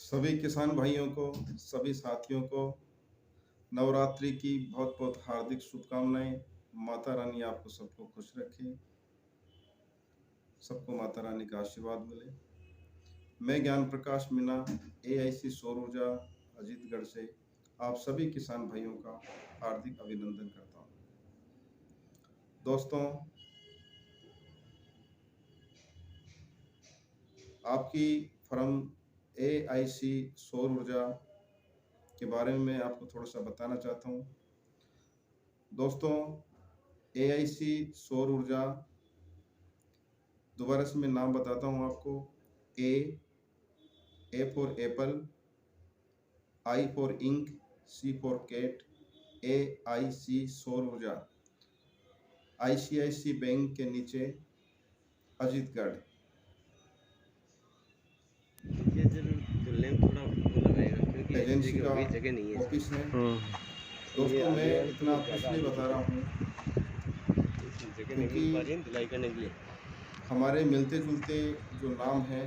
सभी किसान भाइयों को, सभी साथियों को नवरात्रि की बहुत बहुत हार्दिक शुभकामनाएं। माता रानी आपको सबको खुश रखे, सबको माता रानी का आशीर्वाद मिले। मैं ज्ञान प्रकाश मीना, एआईसी सौर ऊर्जा अजीतगढ़ से आप सभी किसान भाइयों का हार्दिक अभिनंदन करता हूं। दोस्तों, आपकी फर्म एआईसी सौर ऊर्जा के बारे में मैं आपको थोड़ा सा बताना चाहता हूं। दोस्तों, एआईसी सौर ऊर्जा, दोबारा से मैं नाम बताता हूं आपको। A for apple, I for ink, C for cat, AIC सौर ऊर्जा, आईसीआईसी बैंक के नीचे अजीतगढ़। ये जरूर लेंथ थोड़ा वो लगाएगा क्योंकि ऐसी एजेंसी जगह का होगी, जगह नहीं है ऑफिस है। इसमें। ये दोस्तों, मैं आगे इतना थोड़ी आपको ज़्यादा इसलिए आगे बता रहा हूँ इसमें जगह नहीं क्योंकि मिल पा रही है ढुलाई करने के लिए। हमारे मिलते जुलते जो नाम हैं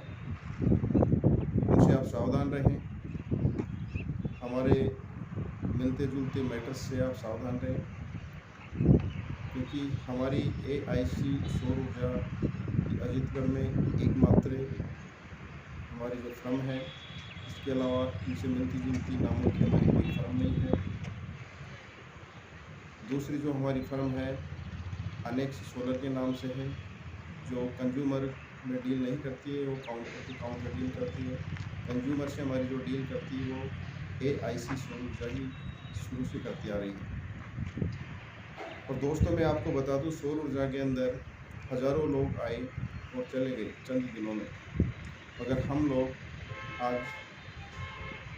उनसे आप सावधान रहें। हमारे मिलते जुलते मैटर्स से आप सावधान रहें, क्योंकि हमारी एआईसी सौर ऊर्जा अजीतगढ़ में एकमात्र हमारी जो फर्म है। इसके अलावा इनसे मिलती जुलती नामों की हमारी कोई फर्म नहीं है। दूसरी जो हमारी फर्म है अनेक्स सोलर के नाम से है, जो कंज्यूमर में डील नहीं करती है, वो काउंटर टू काउंटर डील करती है। कंज्यूमर से हमारी जो डील करती है वो एआईसी सौर ऊर्जा ही शुरू से करती आ रही है। और दोस्तों, मैं आपको बता दूं, सौर ऊर्जा के अंदर हजारों लोग आए और चले गए चंद दिनों में, मगर हम लोग आज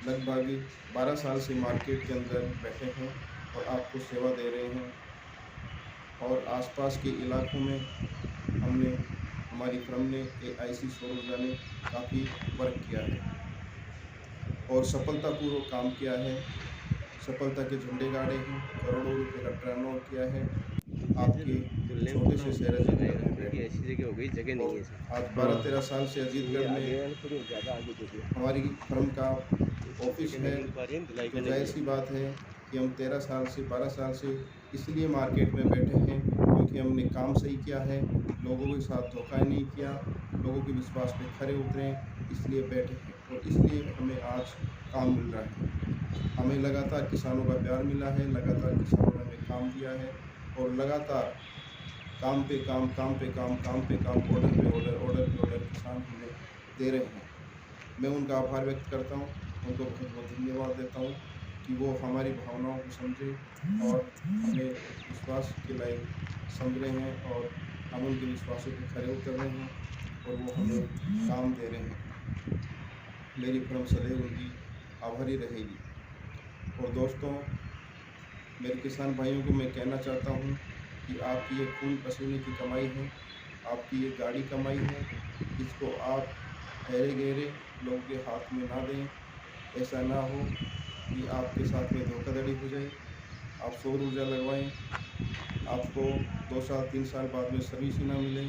लगभग 12 साल से मार्केट के अंदर बैठे हैं और आपको सेवा दे रहे हैं। और आसपास के इलाकों में हमारी फर्म ने, एआईसी सौर ऊर्जा ने काफ़ी वर्क किया है और सफलतापूर्वक काम किया है। सफलता के झंडे गाड़े हैं, करोड़ों रुपए का टर्नओवर किया है ये आपके जरूर लेंथ छोटे थोड़ा से शहर वो अजीतगढ़ लगाएगा में क्योंकि बैठ ऐसी जगह हो गई, जगह के। नहीं है और इसमें। आज 12-13 साल से ये अजीतगढ़ में आगे वाले थोड़ी ज़्यादा आगे दे दिया, हमारी फर्म का इसमें ऑफिस जगह नहीं है। मिल पा रही है ढुलाई तो करने के जाहिर लिए। सी बात है कि हम 13 साल से 12 साल से इसलिए मार्केट में बैठे हैं क्योंकि हमने काम सही किया है, लोगों के साथ धोखा नहीं किया, लोगों के विश्वास पे खरे उतरे, इसलिए बैठे हैं और इसलिए हमें आज काम मिल रहा है। हमें लगातार किसानों का प्यार मिला है, लगातार किसानों ने हमें काम दिया है और लगातार काम पे काम, काम पे काम, काम पे काम, ऑर्डर पे ऑर्डर, ऑर्डर पे ऑर्डर किसान हमें दे रहे हैं। मैं उनका आभार व्यक्त करता हूँ, उनको बहुत बहुत धन्यवाद देता हूँ कि वो हमारी भावनाओं को समझे और हमें विश्वास के लायक समझ रहे हैं और हम उनके विश्वासों पे खरे उतर रहे हैं और वो हमें काम दे रहे हैं। मेरी फर्म सदैव उनकी आभारी रहेगी। और दोस्तों, मेरे किसान भाइयों को मैं कहना चाहता हूँ कि आपकी ये खून पसीने की कमाई है, आपकी ये गाढ़ी कमाई है, इसको आप ऐरे गहरे लोगों के हाथ में ना दें। ऐसा ना हो कि आपके साथ में धोखाधड़ी हो जाए। आप सौर ऊर्जा लगवाएं, आपको 2 साल 3 साल बाद में सर्विस ही ना मिले।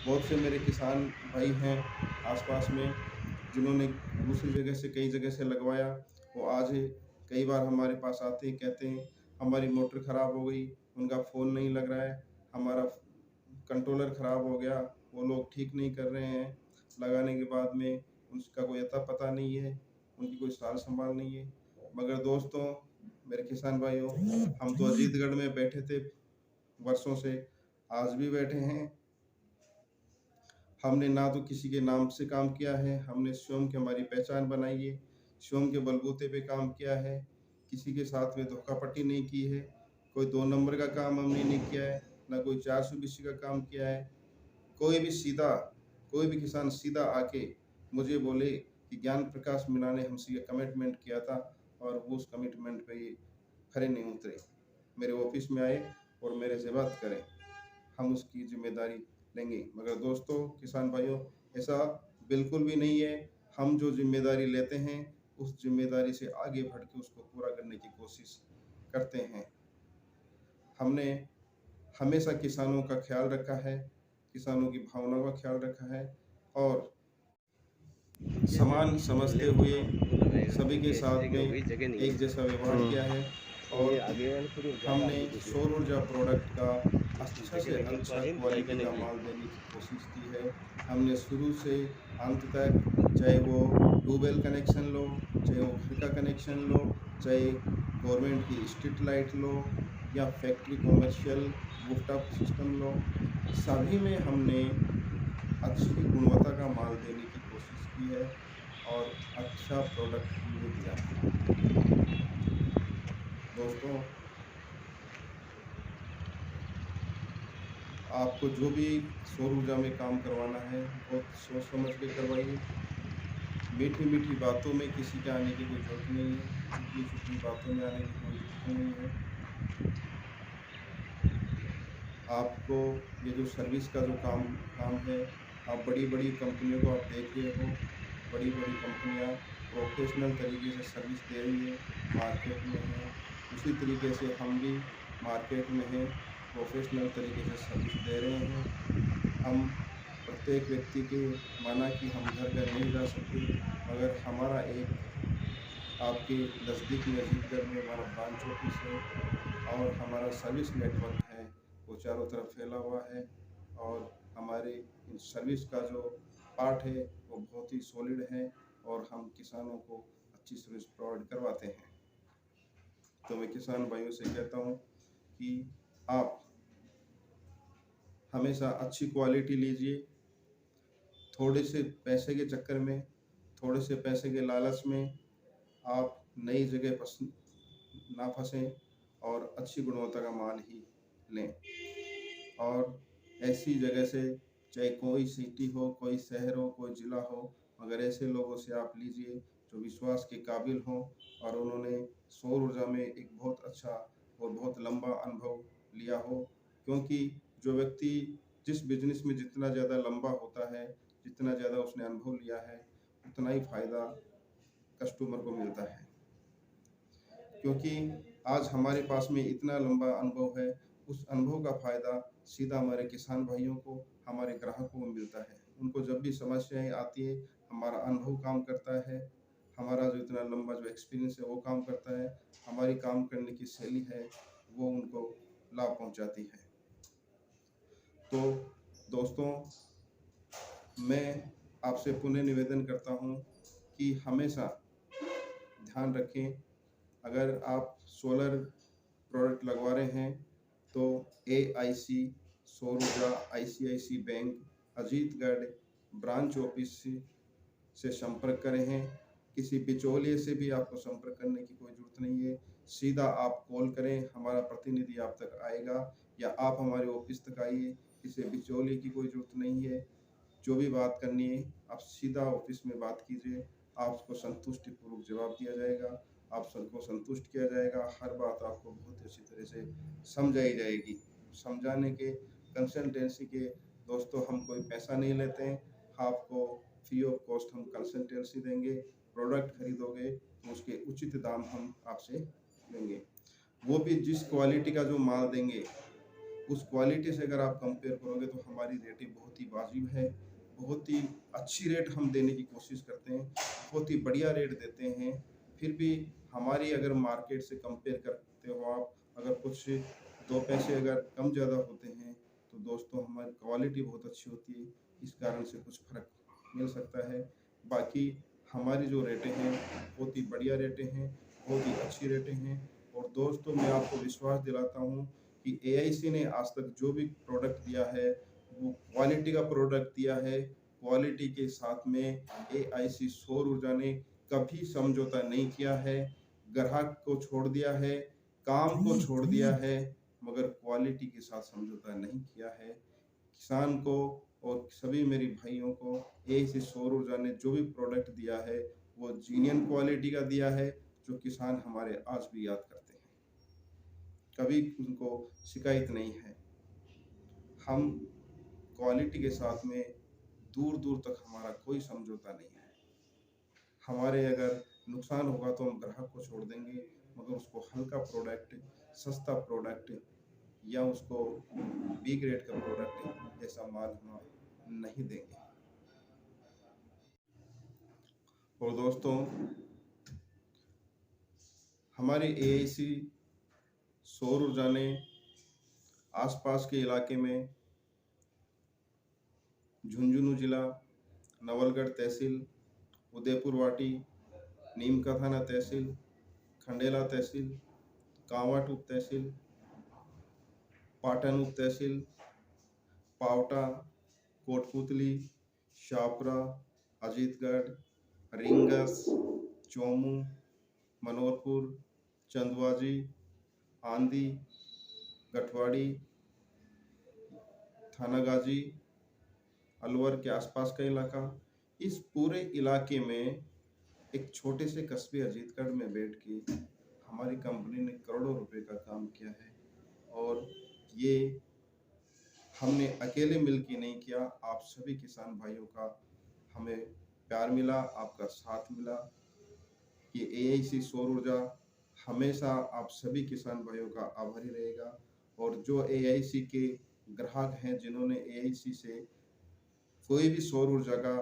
बहुत से मेरे किसान भाई हैं आसपास में जिन्होंने दूसरी जगह से, कई जगह से लगवाया, वो आज कई बार हमारे पास आते हैं, कहते हैं हमारी मोटर ख़राब हो गई, उनका फ़ोन नहीं लग रहा है, हमारा कंट्रोलर ख़राब हो गया, वो लोग ठीक नहीं कर रहे हैं, लगाने के बाद में उसका कोई अता पता नहीं है, उनकी कोई सार संभाल नहीं है। मगर दोस्तों, मेरे किसान भाइयों, हम तो अजीतगढ़ में बैठे थे वर्षों से, आज भी बैठे हैं। हमने ना तो किसी के नाम से काम किया है, हमने स्वयं की हमारी पहचान बनाई है, स्वयं के बलबूते पे काम किया है, किसी के साथ में धोखापट्टी नहीं की है, कोई 2 नंबर का काम हमने नहीं किया है, ना कोई 420 का काम किया है। कोई भी किसान सीधा आके मुझे बोले कि ज्ञान प्रकाश मीणा ने हमसे ये कमिटमेंट किया था और वो उस कमिटमेंट पे ये खरे नहीं उतरे, मेरे ऑफिस में आए और मेरे से बात करें, हम उसकी जिम्मेदारी लेंगे। मगर दोस्तों, किसान भाइयों, ऐसा बिल्कुल भी नहीं है। हम जो जिम्मेदारी लेते हैं उस जिम्मेदारी से आगे बढ़ के उसको पूरा करने की कोशिश करते हैं। हमने हमेशा किसानों का ख्याल रखा है, किसानों की भावनाओं का ख्याल रखा है और समान समझते हुए वो लगाएगा सभी के क्योंकि ऐसी साथ जगह हो गई में जगह नहीं एक है। जैसा व्यवहार किया है ये और आगे वाले थोड़ी ज़्यादा हमने आगे कुछ सौर ऊर्जा प्रोडक्ट का अच्छा जगह से लगी पा अच्छा रही है ढलाई क्वालिटी करने का के लिए। माल देने की कोशिश की है। हमने शुरू से अंत तक, चाहे वो ट्यूबवेल कनेक्शन लो, चाहे वो घर का कनेक्शन लो, चाहे गवर्नमेंट की स्ट्रीट लाइट लो या फैक्ट्री कमर्शियल रूफटॉप सिस्टम लो, सभी में हमने अच्छी गुणवत्ता का माल देने की कोशिश की है और अच्छा प्रोडक्ट हमने दिया है। दोस्तों, आपको जो भी सौर ऊर्जा में काम करवाना है, बहुत सोच समझ के करवाइए। मीठी-मीठी बातों में किसी के आने की कोई ज़रूरत नहीं है, चुगली-चुगली बातों में आने की कोई ज़रूरत नहीं है। आपको ये जो सर्विस का जो काम काम है, आप बड़ी-बड़ी कंपनियों को आप देख रहे हो, बड़ी-बड़ी कंपनियाँ प्रोफ़ेशनल तरीके से सर्विस दे रही है, मार्केट में है। उसी तरीके से हम भी मार्केट में हैं, प्रोफ़ेशनल तरीके से सर्विस दे रहे हैं। हम प्रत्येक व्यक्ति के माना कि हम घर-घर नहीं जा सकते, मगर हमारा एक आपके नज़दीक में अजीतगढ़ में हमारा ब्रांच ऑफिस है और हमारा सर्विस नेटवर्क है, वो चारों तरफ फैला हुआ है और हमारे इन सर्विस का जो पार्ट है, वो बहुत ही सॉलिड है और हम किसानों को अच्छी सर्विस प्रोवाइड करवाते हैं। तो मैं किसान भाइयों से कहता हूँ कि आप हमेशा अच्छी क्वालिटी लीजिए, थोड़े से पैसे के चक्कर में, थोड़े से पैसे के लालच में आप नई जगह ना फंसें और अच्छी गुणवत्ता का माल ही लें। और ऐसी जगह से, चाहे कोई सिटी हो, कोई शहर हो, कोई ज़िला हो, मगर ऐसे लोगों से आप लीजिए जो विश्वास के काबिल हों और उन्होंने सौर ऊर्जा में एक बहुत अच्छा और बहुत लंबा अनुभव लिया हो। क्योंकि जो व्यक्ति जिस बिज़नेस में जितना ज़्यादा लंबा होता है, जितना ज़्यादा उसने अनुभव लिया है, उतना ही फ़ायदा कस्टमर को मिलता है। क्योंकि आज हमारे पास में इतना लंबा अनुभव है, उस अनुभव का फ़ायदा सीधा हमारे किसान भाइयों को, हमारे ग्राहकों को मिलता है। उनको जब भी समस्याएँ आती है, हमारा अनुभव काम करता है, हमारा जो इतना लंबा जो एक्सपीरियंस है वो काम करता है, हमारी काम करने की शैली है, वो उनको लाभ पहुँचाती है। तो दोस्तों, मैं आपसे पुनः निवेदन करता हूँ कि हमेशा ध्यान रखें, अगर आप सोलर प्रोडक्ट लगवा रहे हैं तो एआईसी सौर ऊर्जा ICICI bank Ajitgarh branch office से संपर्क करें हैं। किसी बिचौलिए से भी आपको संपर्क करने की कोई ज़रूरत नहीं है। सीधा आप कॉल करें, हमारा प्रतिनिधि आप तक आएगा या आप हमारे ऑफिस तक आइए। किसी बिचौलिए की कोई ज़रूरत नहीं है। जो भी बात करनी है, आप सीधा ऑफिस में बात कीजिए, आपको संतुष्टिपूर्वक जवाब दिया जाएगा, आप सबको संतुष्ट किया जाएगा, हर बात आपको बहुत अच्छी तरह से समझाई जाएगी। समझाने के, कंसल्टेंसी के दोस्तों हम कोई पैसा नहीं लेते हैं, आपको फ्री ऑफ कॉस्ट हम कंसल्टेंसी देंगे, प्रोडक्ट खरीदोगे तो उसके उचित दाम हम आपसे लेंगे। वो भी जिस क्वालिटी का जो माल देंगे, उस क्वालिटी से अगर आप कंपेयर करोगे तो हमारी रेटें बहुत ही वाजिब है, बहुत ही अच्छी रेट हम देने की कोशिश करते हैं, बहुत ही बढ़िया रेट देते हैं। फिर भी हमारी अगर मार्केट से कंपेयर करते हो आप, अगर कुछ 2 पैसे अगर कम ज़्यादा होते हैं, तो दोस्तों हमारी क्वालिटी बहुत अच्छी होती है, इस कारण से कुछ फ़र्क मिल सकता है। बाकी हमारी जो रेटें हैं, बहुत ही बढ़िया रेटें हैं, बहुत ही अच्छी रेटें हैं और दोस्तों मैं आपको विश्वास दिलाता हूँ कि एआईसी ने आज तक जो भी प्रोडक्ट दिया है, वो क्वालिटी का प्रोडक्ट दिया है। क्वालिटी के साथ में एआईसी सौर ऊर्जा ने कभी समझौता नहीं किया है, ग्राहक को छोड़ दिया है, काम को छोड़ दिया है, मगर क्वालिटी के साथ समझौता नहीं किया है। किसान को और सभी मेरे भाइयों को एआईसी सौर ऊर्जा ने जो भी प्रोडक्ट दिया है, वो जीनियन क्वालिटी का दिया है, जो किसान हमारे आज भी याद करते हैं। कभी उनको शिकायत नहीं है। हम क्वालिटी के साथ में दूर-दूर तक हमारा कोई समझौता नहीं है। हमारे अगर नुकसान होगा तो हम ग्राहक को छोड़ देंगे, मगर उसको हल्का प्रोडक्ट, सस्ता प्रोडक्ट या उसको बी ग्रेड का प्रोडक्ट ऐसा माल हम नहीं देंगे। और दोस्तों, हमारी एआईसी सौर ऊर्जा ने आसपास के इलाके में झुंझुनू जिला, नवलगढ़ तहसील, उदयपुर वाटी, नीम का थाना तहसील, खंडेला तहसील, कांवट उप तहसील, पाटन उप तहसील, पावटा, कोटपुतली, शाहपुरा, अजीतगढ़, रिंगस, चोमू, मनोरपुर, चंदवाजी, आंधी, गठवाड़ी, थानागाजी, अलवर के आसपास का इलाका, इस पूरे इलाके में एक छोटे से कस्बे अजीतगढ़ में बैठ के हमारी कंपनी ने करोड़ों रुपए का काम किया है। और ये हमने अकेले मिल के नहीं किया, आप सभी किसान भाइयों का हमें प्यार मिला, आपका साथ मिला। ये एआईसी सौर ऊर्जा हमेशा आप सभी किसान भाइयों का आभारी रहेगा। और जो एआईसी के ग्राहक हैं, जिन्होंने एआईसी से कोई भी सौर ऊर्जा का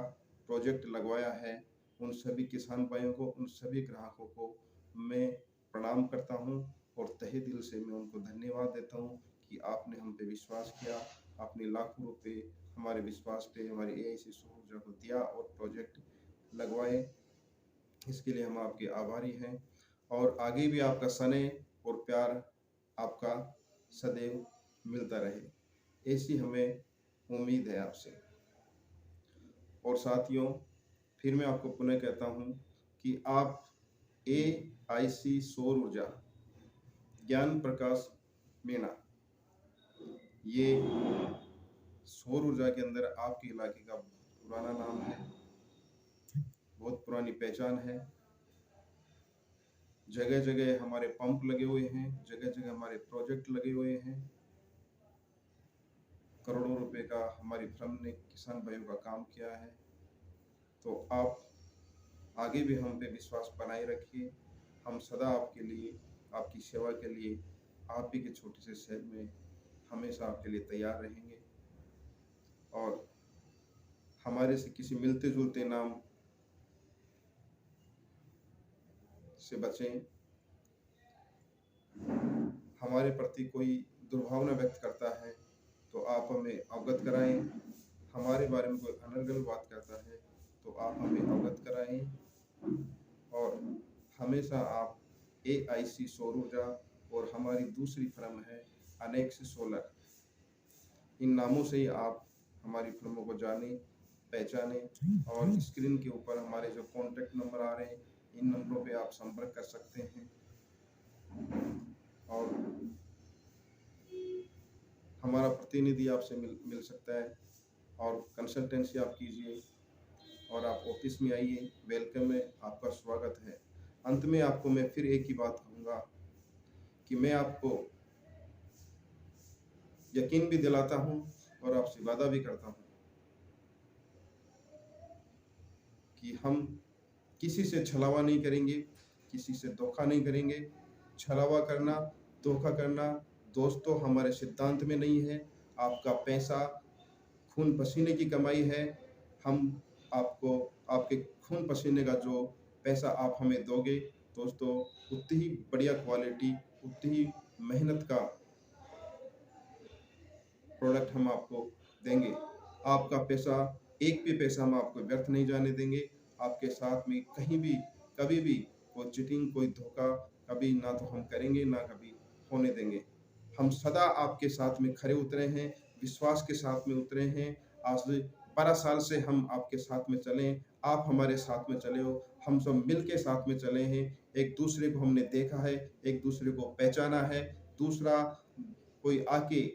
प्रोजेक्ट लगवाया है, उन सभी किसान भाइयों को, उन सभी ग्राहकों को मैं प्रणाम करता हूं और तहे दिल से मैं उनको धन्यवाद देता हूं कि आपने हम पे विश्वास किया, आपने लाखों रुपए हमारे विश्वास पे हमारे एआईसी सौर ऊर्जा को दिया और प्रोजेक्ट लगवाए। इसके लिए हम आपके आभारी हैं और आगे भी आपका स्नेह और प्यार आपका सदैव मिलता रहे, ऐसी हमें उम्मीद है आपसे। और साथियों, फिर मैं आपको पुनः कहता हूं कि आप एआईसी सौर ऊर्जा ज्ञान प्रकाश मीणा, ये सौर ऊर्जा के अंदर आपके इलाके का पुराना नाम है, बहुत पुरानी पहचान है। जगह जगह हमारे पंप लगे हुए हैं, जगह जगह हमारे प्रोजेक्ट लगे हुए हैं। करोड़ों रुपए का हमारी फर्म ने किसान भाइयों का काम किया है। तो आप आगे भी हम पे विश्वास बनाए रखिए। हम सदा आपके लिए, आपकी सेवा के लिए, आप ही के छोटे से शहर में हमेशा आपके लिए तैयार रहेंगे। और हमारे से किसी मिलते जुलते नाम से बचें। हमारे प्रति कोई दुर्भावना व्यक्त करता है तो आप हमें अवगत कराएं। हमारे बारे में कोई अनर्गल बात करता है तो आप हमें अवगत कराएं। और हमेशा आप एआईसी सौर ऊर्जा और हमारी दूसरी फर्म है अनेक्स सोलर, इन नामों से ही आप हमारी फर्मों को जाने पहचाने। और स्क्रीन के ऊपर हमारे जो कॉन्टैक्ट नंबर आ रहे हैं, इन नंबरों पे आप संपर्क कर सकते हैं और हमारा प्रतिनिधि आपसे मिल सकता है और कंसल्टेंसी आप कीजिए और आप ऑफिस में आइए। वेलकम है, आपका स्वागत है। अंत में आपको मैं फिर एक ही बात कहूँगा कि मैं आपको यकीन भी दिलाता हूँ और आपसे वादा भी करता हूँ कि हम किसी से छलावा नहीं करेंगे, किसी से धोखा नहीं करेंगे। छलावा करना, धोखा करना दोस्तों हमारे सिद्धांत में नहीं है। आपका पैसा खून पसीने की कमाई है। हम आपको आपके खून पसीने का जो पैसा आप हमें दोगे दोस्तों, उतनी ही बढ़िया क्वालिटी, उतनी ही मेहनत का प्रोडक्ट हम आपको देंगे। आपका पैसा, एक भी पैसा हम आपको व्यर्थ नहीं जाने देंगे। आपके साथ में कहीं भी, कभी भी कोई चीटिंग, कोई धोखा कभी ना तो हम करेंगे, ना कभी होने देंगे। हम सदा आपके साथ में खरे उतरे हैं, विश्वास के साथ में उतरे हैं। आज 12 साल से हम आपके साथ में चले, आप हमारे साथ में चले हो, हम सब मिल के साथ में चले हैं। एक दूसरे को हमने देखा है, एक दूसरे को पहचाना है। दूसरा कोई आके,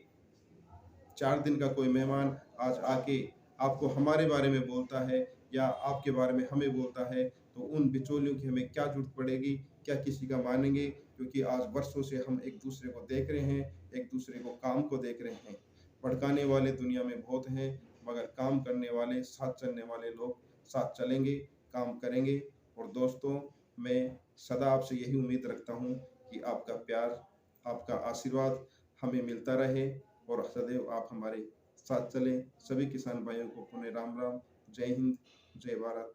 4 दिन का कोई मेहमान आज आके आपको हमारे बारे में बोलता है या आपके बारे में हमें बोलता है, तो उन बिचौलियों की हमें क्या जरूरत पड़ेगी, क्या किसी का मानेंगे? क्योंकि आज वर्षों से हम एक दूसरे को देख रहे हैं, एक दूसरे को काम को देख रहे हैं। भड़काने वाले दुनिया में बहुत हैं, मगर काम करने वाले, साथ चलने वाले लोग साथ चलेंगे, काम करेंगे। और दोस्तों, मैं सदा आपसे यही उम्मीद रखता हूँ कि आपका प्यार, आपका आशीर्वाद हमें मिलता रहे और सदैव आप हमारे साथ चलें। सभी किसान भाइयों को पुनः राम राम, जय हिंद, जय भारत।